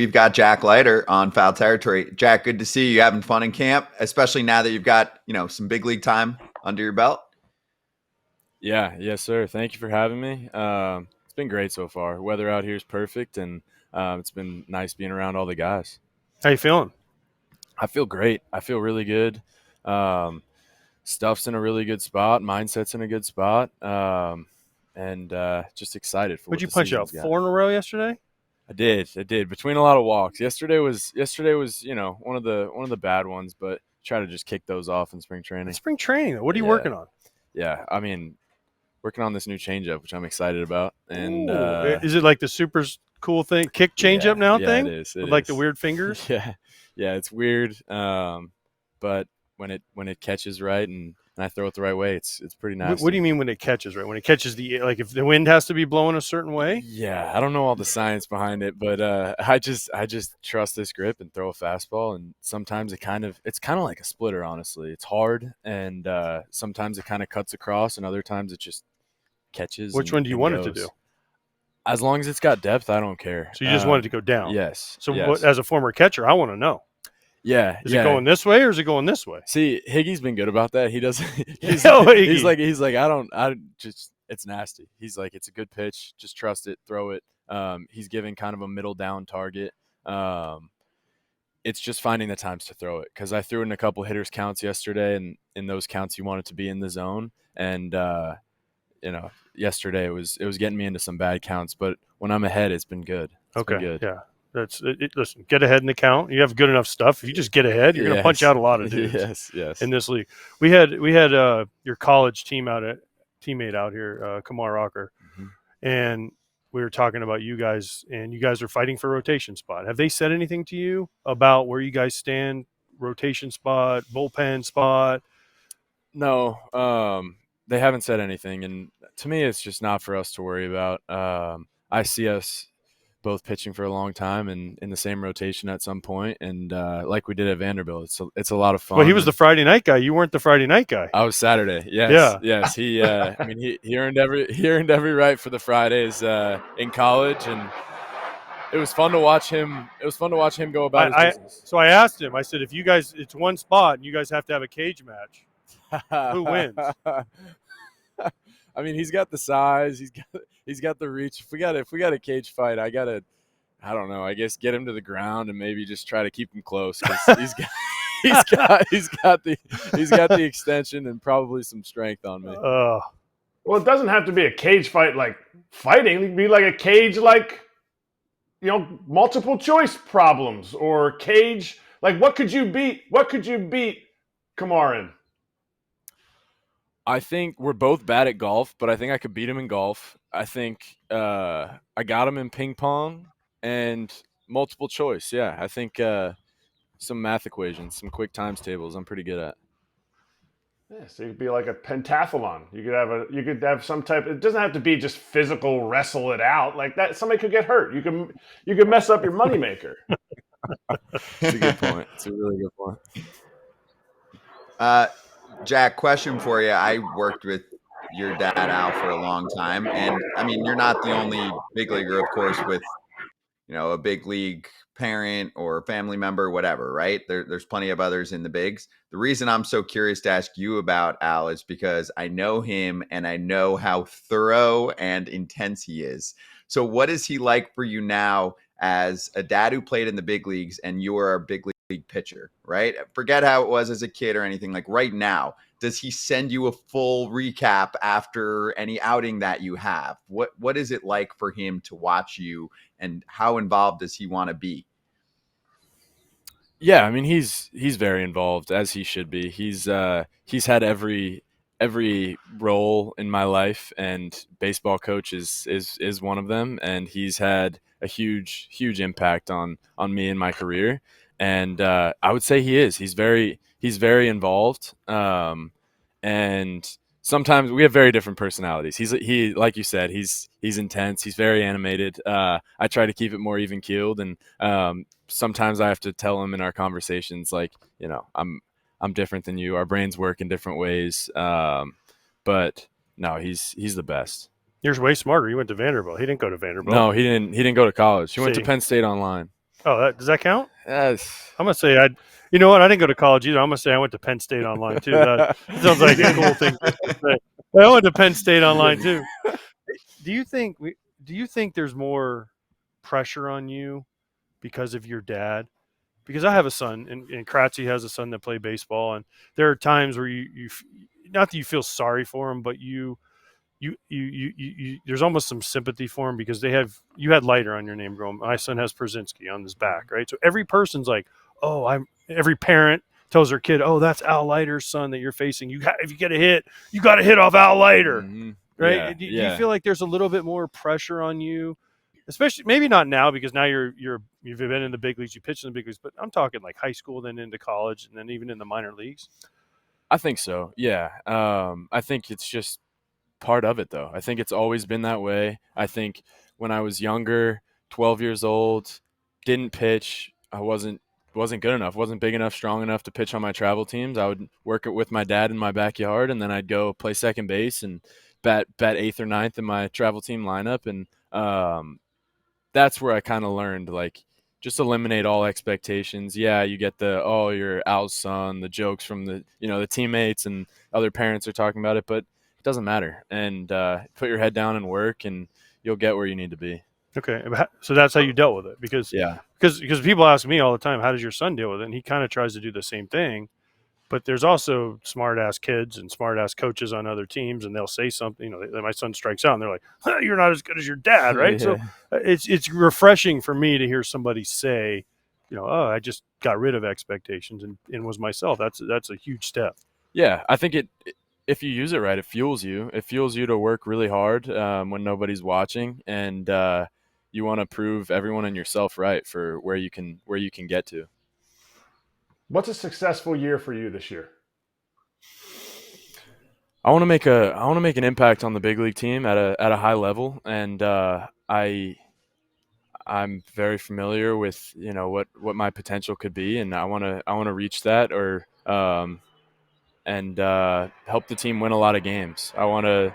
We've got Jack Leiter on Foul Territory. Jack, good to see you. You having fun in camp, especially now that you've got, some big league time under your belt? Yeah, yes, sir. Thank you for having me. It's been great so far. Weather out here is perfect, and it's been nice being around all the guys. How you feeling? I feel great. I feel really good. Um, Stuff's in a really good spot. Mindset's in a good spot, and just excited for Would what you the punch out season's got. 4 in a row yesterday? I did. Between a lot of walks. Yesterday was one of the bad ones, but try to just kick those off in spring training. Spring training. What are you Yeah. working on? Yeah, I mean, working on this new changeup, which I'm excited about. And is it like the super cool thing, kick changeup now thing? It is. With like the weird fingers. Yeah, it's weird. But when it catches right and I throw it the right way, it's pretty nasty. What do you mean when it catches right? When it catches if the wind has to be blowing a certain way? Yeah, I don't know all the science behind it, but I just trust this grip and throw a fastball. And sometimes it's kind of like a splitter. Honestly, it's hard, and sometimes it kind of cuts across, and other times it just catches. Which one do you want it to do? As long as it's got depth, I don't care. So you just want it to go down? Yes. So yes. What, as a former catcher, I want to know. Yeah. Is it going this way or is it going this way? See, Higgy's been good about that. He doesn't. He's like it's nasty. He's like, it's a good pitch. Just trust it. Throw it. He's giving kind of a middle down target. It's just finding the times to throw it, because I threw it in a couple hitters counts yesterday, and in those counts you want it to be in the zone. And yesterday it was getting me into some bad counts, but when I'm ahead, it's been good. Been good. Yeah. That's it. Listen, get ahead in the count. You have good enough stuff. If you just get ahead, you're going to punch out a lot of dudes. Yes. In this league, we had your college teammate out here, Kamar Rocker, and we were talking about you guys, and you guys are fighting for rotation spot. Have they said anything to you about where you guys stand, rotation spot, bullpen spot? No, they haven't said anything, and to me, it's just not for us to worry about. I see us both pitching for a long time and in the same rotation at some point, and like we did at Vanderbilt, it's a lot of fun. Well, he was the Friday night guy. You weren't the Friday night guy. I was Saturday. Yes. He, I mean, he earned every right for the Fridays in college, and it was fun to watch him. It was fun to watch him go about his business. So I asked him. I said, if you guys, it's one spot, and you guys have to have a cage match, who wins? I mean, he's got the size. He's got the reach. If we got a cage fight, I don't know. I guess get him to the ground and maybe just try to keep him close, because he's got the extension and probably some strength on me. Well, it doesn't have to be a cage fight like fighting. It can be like a cage like, multiple choice problems, or cage like what could you beat Kamar in? I think we're both bad at golf, but I think I could beat him in golf. I think I got him in ping pong and multiple choice. Yeah, I think some math equations, some quick times tables, I'm pretty good at. Yeah, so you could be like a pentathlon. You could have some type. It doesn't have to be just physical wrestle it out like that. Somebody could get hurt. You can mess up your moneymaker. It's a good point. It's a really good point. Jack, question for you. I worked with your dad, Al, for a long time. And, I mean, you're not the only big leaguer, of course, with, a big league parent or family member, whatever, right? There's plenty of others in the bigs. The reason I'm so curious to ask you about Al is because I know him and I know how thorough and intense he is. So what is he like for you now as a dad who played in the big leagues and you're a big league pitcher, right? Forget how it was as a kid or anything. Like right now, does he send you a full recap after any outing that you have? What is it like for him to watch you, and how involved does he want to be? Yeah, I mean, he's very involved, as he should be. He's had every role in my life, and baseball coach is one of them, and he's had a huge impact on me in my career. And I would say he's very involved, and sometimes we have very different personalities. He like you said, he's intense. He's very animated. I try to keep it more even keeled, and sometimes I have to tell him in our conversations, like, I'm different than you. Our brains work in different ways. But no, he's the best. You're way smarter. You went to Vanderbilt. He didn't go to Vanderbilt. No, he didn't go to college. He went to Penn State online. Oh, does that count? Yes. I'm gonna say You know what? I didn't go to college either. I'm gonna say I went to Penn State online too. That sounds like a cool thing to say. I went to Penn State online too. Do you think Do you think there's more pressure on you because of your dad? Because I have a son, and Kratzy has a son that played baseball, and there are times where not that you feel sorry for him, but there's almost some sympathy for him because you had Leiter on your name growing. My son has Przinski on his back, right? So every person's like, oh, every parent tells their kid, oh, that's Al Leiter's son that you're facing. If you get a hit, you got to hit off Al Leiter, Mm-hmm. right? Yeah, Do you feel like there's a little bit more pressure on you, especially maybe not now because now you've been in the big leagues, you pitched in the big leagues, but I'm talking like high school, then into college, and then even in the minor leagues. I think so. Yeah. I think it's just part of it, though. I think it's always been that way. I think when I was younger, 12 years old, didn't pitch. I wasn't good enough, wasn't big enough, strong enough to pitch on my travel teams. I would work it with my dad in my backyard, and then I'd go play second base and bat eighth or ninth in my travel team lineup. And that's where I kind of learned, like, just eliminate all expectations. Yeah, you get you're Al's son, the jokes from the teammates and other parents are talking about it, but it doesn't matter. And put your head down and work, and you'll get where you need to be. Okay, so that's how you dealt with it because people ask me all the time, how does your son deal with it? And he kind of tries to do the same thing, but there's also smart ass kids and smart ass coaches on other teams, and they'll say something. My son strikes out, and they're like, "You're not as good as your dad," right? Yeah. So it's refreshing for me to hear somebody say, "Oh, I just got rid of expectations and was myself." That's a huge step. Yeah, I think if you use it right, it fuels you. It fuels you to work really hard when nobody's watching, and you want to prove everyone and yourself right for where you can get to. What's a successful year for you this year? I want to make an impact on the big league team at a high level, and I'm very familiar with what my potential could be, and I want to reach that or and help the team win a lot of games. I want to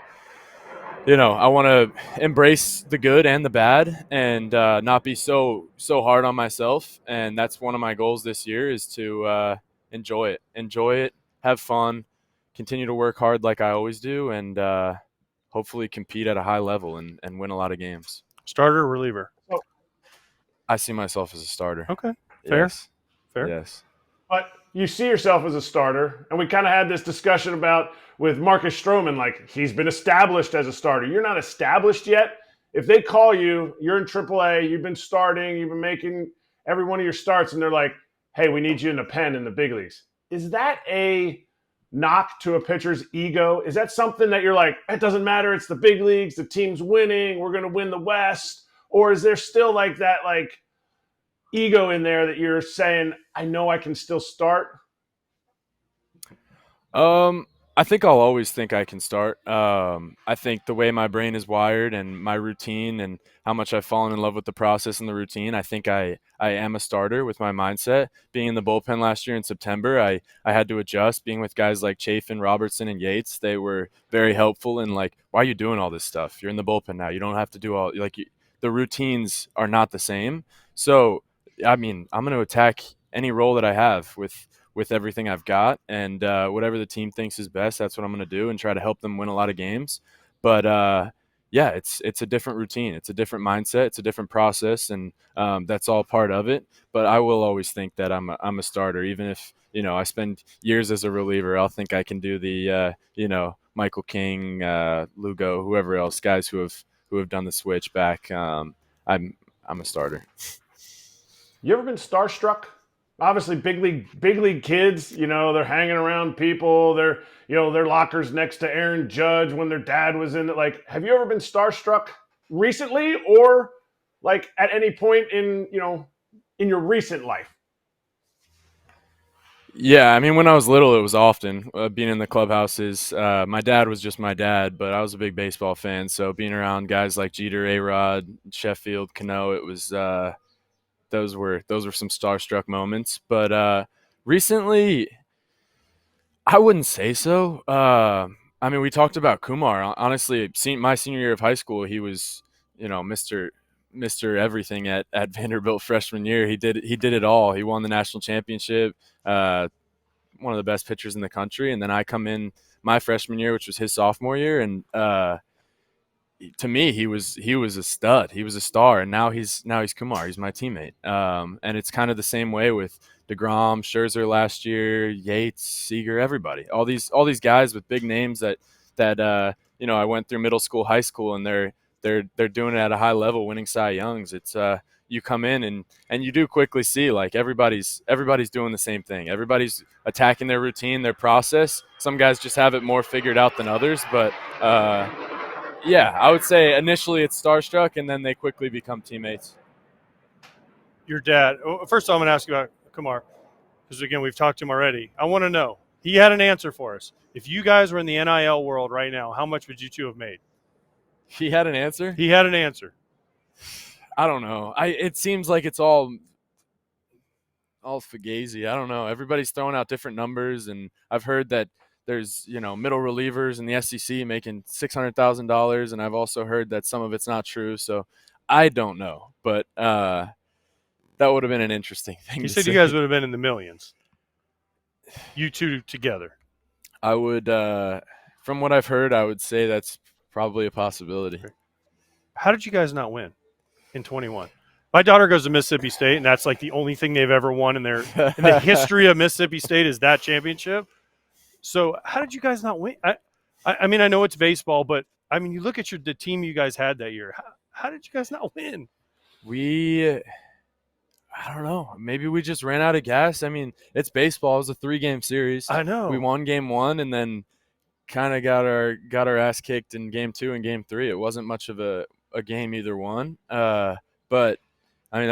embrace the good and the bad, and not be so hard on myself. And that's one of my goals this year is to enjoy it, have fun, continue to work hard like I always do, and hopefully compete at a high level and win a lot of games. Starter or reliever? Oh. I see myself as a starter. Okay, fair. Yes. Fair. Yes. But you see yourself as a starter, and we kind of had this discussion about with Marcus Stroman, like he's been established as a starter. You're not established yet. If they call you, you're in AAA, you've been starting, you've been making every one of your starts, and they're like, hey, we need you in the pen in the big leagues. Is that a knock to a pitcher's ego? Is that something that you're like, it doesn't matter, it's the big leagues, the team's winning, we're going to win the West? Or is there still like that, like, ego in there that you're saying, I know I can still start? I think I'll always think I can start. I think the way my brain is wired and my routine and how much I've fallen in love with the process and the routine, I think I am a starter with my mindset. Being in the bullpen last year in September, I had to adjust. Being with guys like Chafin, Robertson, and Yates, they were very helpful in like, why are you doing all this stuff? You're in the bullpen now. You don't have to do all the routines are not the same. So, I mean, I'm going to attack any role that I have with everything I've got, and whatever the team thinks is best, that's what I'm going to do and try to help them win a lot of games. But yeah, it's a different routine. It's a different mindset. It's a different process, and that's all part of it. But I will always think that I'm a starter, even if I spend years as a reliever. I'll think I can do the Michael King, Lugo, whoever else, guys who have done the switch back. I'm a starter. You ever been starstruck? Obviously, big league kids, they're hanging around people. They're, their lockers next to Aaron Judge when their dad was in it. Like, have you ever been starstruck recently, or like at any point in your recent life? Yeah, I mean, when I was little, it was often being in the clubhouses. My dad was just my dad, but I was a big baseball fan. So being around guys like Jeter, A-Rod, Sheffield, Cano, it was those were some starstruck moments. But recently, I wouldn't say so. I mean, we talked about Kumar. Honestly, my senior year of high school, he was, Mr. Mr. Everything at Vanderbilt freshman year. He did it all. He won the national championship, one of the best pitchers in the country. And then I come in my freshman year, which was his sophomore year, and to me, he was a stud. He was a star, and now he's Kumar. He's my teammate. And it's kind of the same way with DeGrom, Scherzer last year, Yates, Seager, everybody. All these guys with big names that I went through middle school, high school, and they're doing it at a high level, winning Cy Youngs. It's you come in and you do quickly see like everybody's doing the same thing. Everybody's attacking their routine, their process. Some guys just have it more figured out than others, but yeah, I would say initially it's starstruck, and then they quickly become teammates. Your dad. First of all, I'm going to ask you about Kumar, because again, we've talked to him already. I want to know. He had an answer for us. If you guys were in the NIL world right now, how much would you two have made? He had an answer? He had an answer. I don't know. It seems like it's all fugazi. I don't know. Everybody's throwing out different numbers, and I've heard that there's, middle relievers in the SEC making $600,000, and I've also heard that some of it's not true. So I don't know, but that would have been an interesting thing. You said you guys would have been in the millions. You two together. I would, from what I've heard, I would say that's probably a possibility. How did you guys not win in 21? My daughter goes to Mississippi State, and that's like the only thing they've ever won in the history of Mississippi State is that championship. So how did you guys not win? I mean, I know it's baseball, but I mean, you look at the team you guys had that year. How did you guys not win? I don't know. Maybe we just ran out of gas. I mean, it's baseball. It was a 3-game series. I know. We won game 1 and then kind of got our ass kicked in game 2 and game 3. It wasn't much of a game either one. But I mean,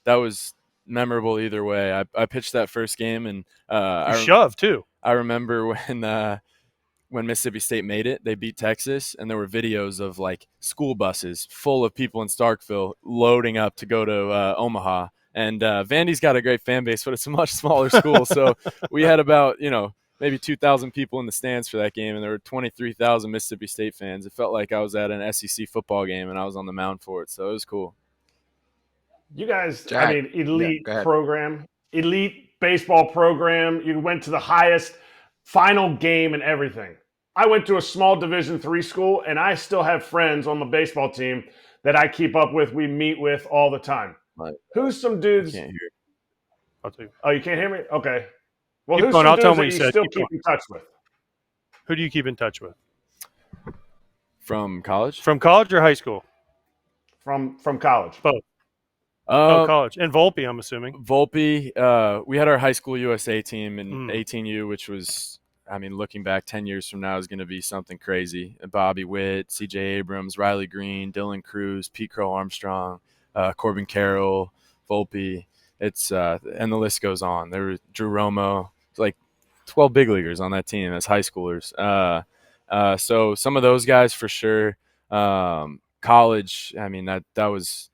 that was memorable either way. I pitched that first game, and you shoved too. I remember when Mississippi State made it, they beat Texas, and there were videos of like school buses full of people in Starkville loading up to go to Omaha. And Vandy's got a great fan base, but it's a much smaller school. So we had about, maybe 2,000 people in the stands for that game, and there were 23,000 Mississippi State fans. It felt like I was at an SEC football game, and I was on the mound for it. So it was cool. You guys, Jack, I mean, elite yeah, program, elite baseball program. You went to the highest final game and everything. I went to a small Division III school, and I still have friends on the baseball team that I keep up with, we meet with all the time. Right. Who's some dudes? I can't hear. I'll tell you. Oh, you can't hear me? Okay. Well, Keep who's going. some I'll tell dudes him what that you you said. still Keep keep in touch with? Who do you keep in touch with? From college? From college or high school? From college. Both. College. And Volpe, I'm assuming. Volpe, we had our high school USA team in 18U, which was, I mean, looking back 10 years from now is going to be something crazy. Bobby Witt, CJ Abrams, Riley Green, Dylan Cruz, Pete Crow Armstrong, Corbin Carroll, Volpe. It's and the list goes on. There was Drew Romo, like 12 big leaguers on that team as high schoolers. So some of those guys for sure. College, I mean, that was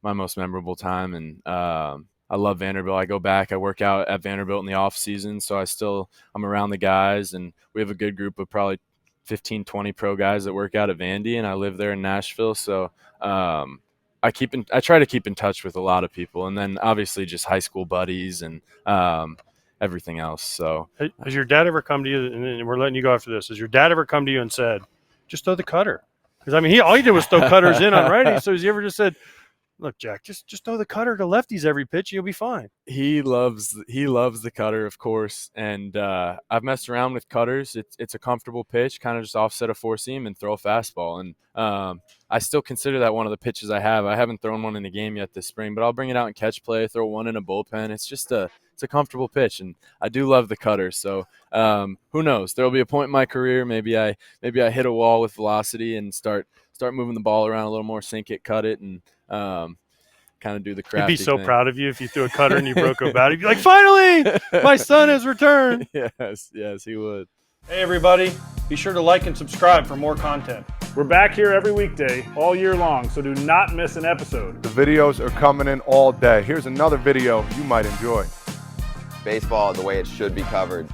my most memorable time, and I love Vanderbilt. I go back, I work out at Vanderbilt in the off season, so I'm around the guys, and we have a good group of probably 15, 20 pro guys that work out at Vandy, and I live there in Nashville, so I try to keep in touch with a lot of people, and then obviously just high school buddies and everything else. So has your dad ever come to you, and we're letting you go after this, has your dad ever come to you and said, just throw the cutter? Because I mean, all he did was throw cutters in on righties. So has he ever just said, look, Jack, just throw the cutter to lefties every pitch, you'll be fine? He loves the cutter, of course, and I've messed around with cutters. It's a comfortable pitch, kind of just offset a four seam and throw a fastball, and I still consider that one of the pitches I have. I haven't thrown one in a game yet this spring, but I'll bring it out in catch play, throw one in a bullpen. It's just it's a comfortable pitch, and I do love the cutter. So who knows? There will be a point in my career, maybe I hit a wall with velocity and start moving the ball around a little more, sink it, cut it, and kind of do the crafty He'd be so thing. proud of you if you threw a cutter and you broke a bat. He'd be like, finally, my son has returned. Yes, he would. Hey, everybody. Be sure to like and subscribe for more content. We're back here every weekday, all year long, so do not miss an episode. The videos are coming in all day. Here's another video you might enjoy. Baseball the way it should be covered.